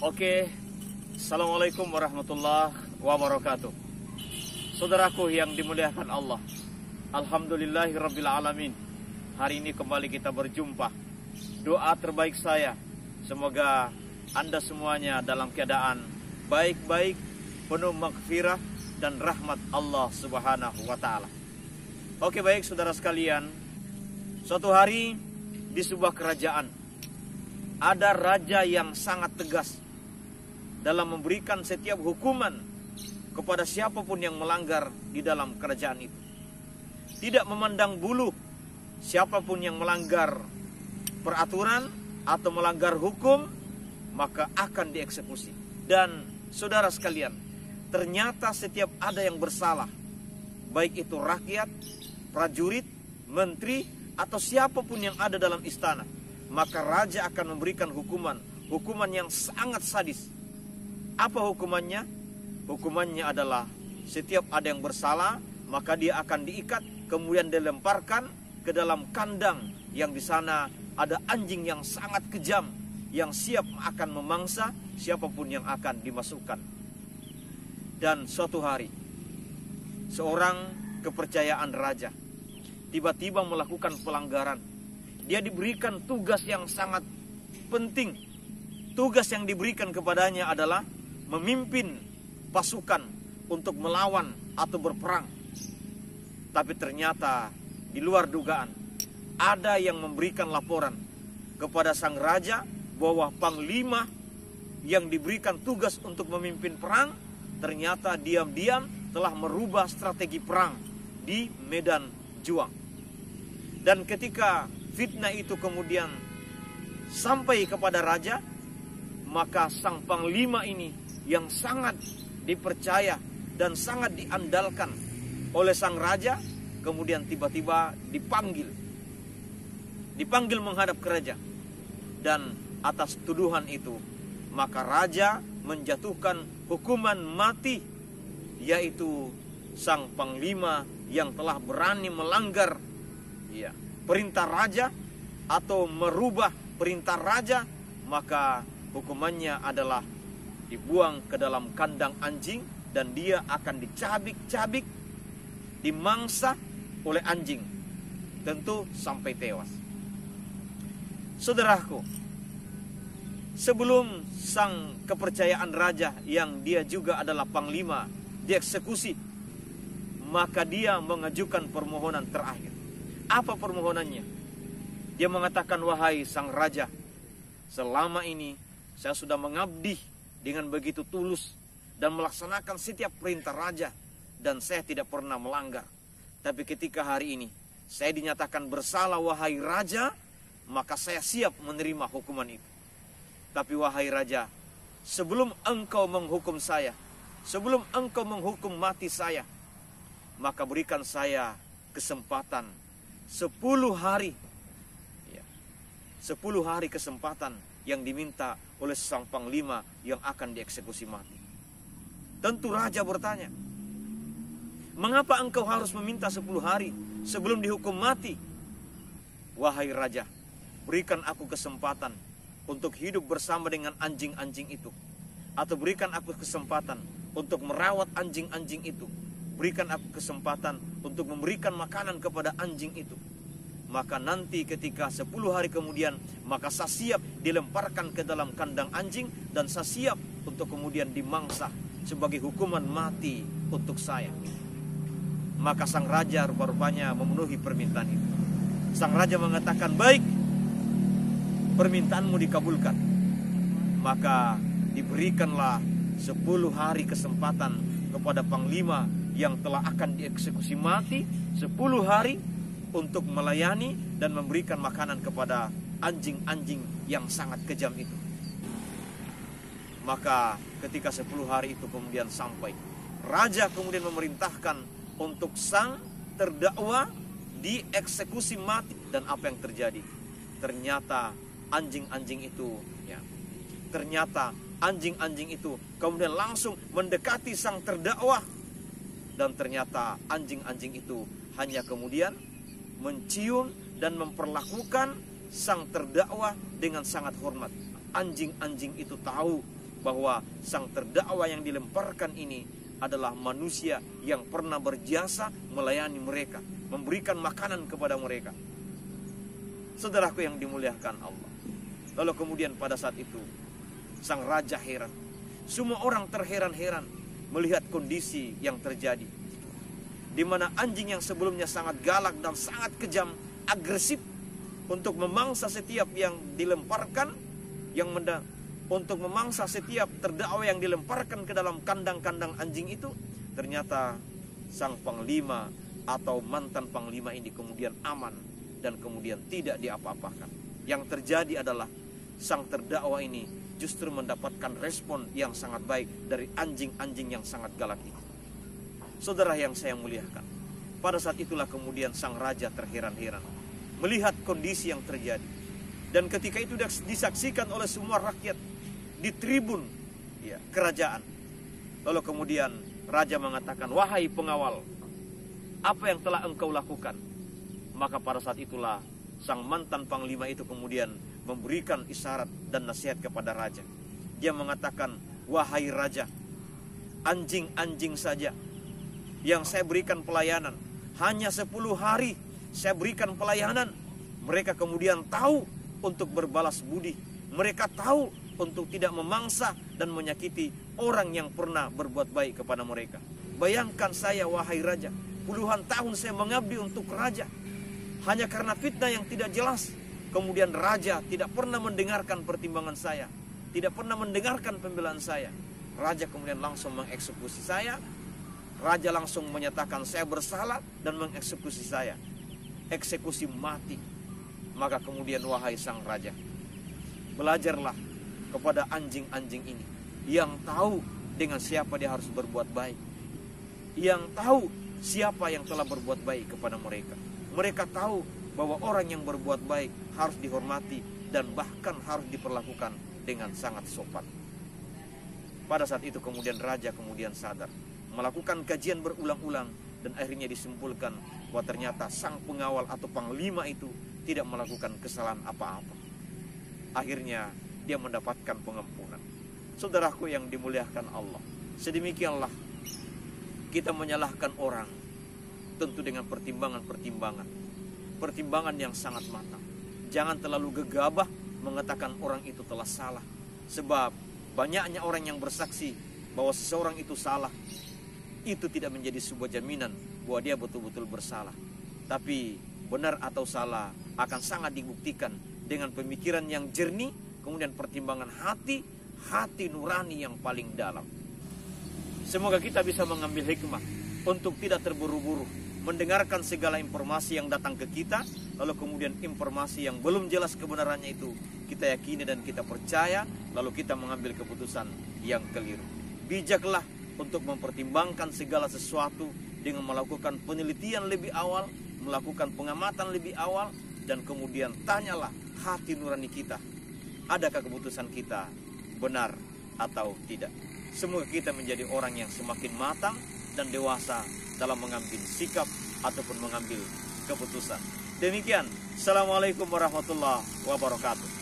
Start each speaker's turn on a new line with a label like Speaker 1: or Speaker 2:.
Speaker 1: Oke, Assalamualaikum warahmatullahi wabarakatuh. Saudaraku yang dimuliakan Allah, Alhamdulillahirrabbilalamin. Hari ini kembali kita berjumpa. Doa terbaik saya, semoga Anda semuanya dalam keadaan baik-baik, penuh maghfirah dan rahmat Allah subhanahu wa ta'ala. Oke, baik saudara sekalian, suatu hari di sebuah kerajaan ada raja yang sangat tegas dalam memberikan setiap hukuman kepada siapapun yang melanggar di dalam kerajaan itu. Tidak memandang bulu siapapun yang melanggar peraturan atau melanggar hukum, maka akan dieksekusi. Dan saudara sekalian, ternyata setiap ada yang bersalah, baik itu rakyat, prajurit, menteri, atau siapapun yang ada dalam istana, maka raja akan memberikan hukuman yang sangat sadis. Apa hukumannya? Hukumannya adalah setiap ada yang bersalah, maka dia akan diikat, kemudian dilemparkan ke dalam kandang yang di sana ada anjing yang sangat kejam yang siap akan memangsa siapapun yang akan dimasukkan. Dan suatu hari seorang kepercayaan raja tiba-tiba melakukan pelanggaran. Dia diberikan tugas yang sangat penting. Tugas yang diberikan kepadanya adalah memimpin pasukan untuk melawan atau berperang. Tapi ternyata di luar dugaan ada yang memberikan laporan kepada sang raja bahwa panglima yang diberikan tugas untuk memimpin perang ternyata diam-diam telah merubah strategi perang di medan juang. Dan ketika fitnah itu kemudian sampai kepada raja, maka sang panglima ini yang sangat dipercaya dan sangat diandalkan oleh sang raja kemudian tiba-tiba dipanggil menghadap ke raja. Dan atas tuduhan itu maka raja menjatuhkan hukuman mati, yaitu sang panglima yang telah berani melanggar perintah raja atau merubah perintah raja, maka hukumannya adalah dibuang ke dalam kandang anjing dan dia akan dicabik-cabik, dimangsa oleh anjing, tentu sampai tewas. Saudaraku, sebelum sang kepercayaan raja yang dia juga adalah panglima dieksekusi, maka dia mengajukan permohonan terakhir. Apa permohonannya? Dia mengatakan, wahai sang raja, selama ini saya sudah mengabdi dengan begitu tulus dan melaksanakan setiap perintah raja, dan saya tidak pernah melanggar. Tapi ketika hari ini saya dinyatakan bersalah, wahai raja, maka saya siap menerima hukuman itu. Tapi wahai raja, sebelum engkau menghukum saya, sebelum engkau menghukum mati saya, maka berikan saya kesempatan 10 hari. 10 hari kesempatan yang diminta oleh sang panglima yang akan dieksekusi mati. Tentu raja bertanya, mengapa engkau harus meminta 10 hari sebelum dihukum mati? Wahai raja, berikan aku kesempatan untuk hidup bersama dengan anjing-anjing itu. Atau berikan aku kesempatan untuk merawat anjing-anjing itu. Berikan aku kesempatan untuk memberikan makanan kepada anjing itu. Maka nanti ketika 10 hari kemudian, maka saya siap dilemparkan ke dalam kandang anjing, dan saya siap untuk kemudian dimangsa sebagai hukuman mati untuk saya. Maka sang raja rupa-rupanya memenuhi permintaan itu. Sang raja mengatakan, baik, permintaanmu dikabulkan. Maka diberikanlah 10 hari kesempatan kepada panglima yang telah akan dieksekusi mati, 10 hari untuk melayani dan memberikan makanan kepada anjing-anjing yang sangat kejam itu. Maka ketika 10 hari itu kemudian sampai, raja kemudian memerintahkan untuk sang terdakwa dieksekusi mati. Dan apa yang terjadi? Ternyata anjing-anjing itu kemudian langsung mendekati sang terdakwa. Dan ternyata anjing-anjing itu hanya kemudian mencium dan memperlakukan sang terdakwa dengan sangat hormat. Anjing-anjing itu tahu bahwa sang terdakwa yang dilemparkan ini adalah manusia yang pernah berjasa melayani mereka, memberikan makanan kepada mereka. Saudaraku yang dimuliakan Allah. Lalu kemudian pada saat itu sang raja heran. Semua orang terheran-heran melihat kondisi yang terjadi, di mana anjing yang sebelumnya sangat galak dan sangat kejam, agresif untuk memangsa setiap yang dilemparkan, untuk memangsa setiap terdakwa yang dilemparkan ke dalam kandang-kandang anjing itu, ternyata sang panglima atau mantan panglima ini kemudian aman dan kemudian tidak diapa-apakan. Yang terjadi adalah sang terdakwa ini justru mendapatkan respon yang sangat baik dari anjing-anjing yang sangat galak itu. Saudara yang saya muliakan, pada saat itulah kemudian sang raja terheran-heran melihat kondisi yang terjadi. Dan ketika itu disaksikan oleh semua rakyat di tribun kerajaan. Lalu kemudian raja mengatakan, "Wahai pengawal, apa yang telah engkau lakukan?" Maka pada saat itulah sang mantan panglima itu kemudian memberikan isyarat dan nasihat kepada raja. Dia mengatakan, "Wahai raja, anjing-anjing saja yang saya berikan pelayanan, hanya 10 hari saya berikan pelayanan, mereka kemudian tahu untuk berbalas budi. Mereka tahu untuk tidak memangsa dan menyakiti orang yang pernah berbuat baik kepada mereka. Bayangkan saya, wahai raja, puluhan tahun saya mengabdi untuk raja, hanya karena fitnah yang tidak jelas. Kemudian raja tidak pernah mendengarkan pertimbangan saya, tidak pernah mendengarkan pembelaan saya. Raja kemudian langsung mengeksekusi saya. Raja langsung menyatakan saya bersalah dan mengeksekusi saya. Eksekusi mati." Maka kemudian wahai sang raja, belajarlah kepada anjing-anjing ini yang tahu dengan siapa dia harus berbuat baik, yang tahu siapa yang telah berbuat baik kepada mereka. Mereka tahu bahwa orang yang berbuat baik harus dihormati dan bahkan harus diperlakukan dengan sangat sopan. Pada saat itu kemudian raja kemudian sadar, melakukan kajian berulang-ulang, dan akhirnya disimpulkan bahwa ternyata sang pengawal atau panglima itu tidak melakukan kesalahan apa-apa. Akhirnya dia mendapatkan pengampunan. Saudaraku yang dimuliakan Allah, sedemikianlah kita menyalahkan orang tentu dengan pertimbangan-pertimbangan yang sangat matang. Jangan terlalu gegabah mengatakan orang itu telah salah, sebab banyaknya orang yang bersaksi bahwa seseorang itu salah, itu tidak menjadi sebuah jaminan bahwa dia betul-betul bersalah. Tapi benar atau salah akan sangat dibuktikan dengan pemikiran yang jernih, kemudian pertimbangan hati nurani yang paling dalam. Semoga kita bisa mengambil hikmah untuk tidak terburu-buru mendengarkan segala informasi yang datang ke kita, lalu kemudian informasi yang belum jelas kebenarannya itu kita yakini dan kita percaya, lalu kita mengambil keputusan yang keliru. Bijaklah untuk mempertimbangkan segala sesuatu dengan melakukan penelitian lebih awal, melakukan pengamatan lebih awal, dan kemudian tanyalah hati nurani kita, adakah keputusan kita benar atau tidak. Semoga kita menjadi orang yang semakin matang dan dewasa dalam mengambil sikap ataupun mengambil keputusan. Demikian, Assalamualaikum warahmatullahi wabarakatuh.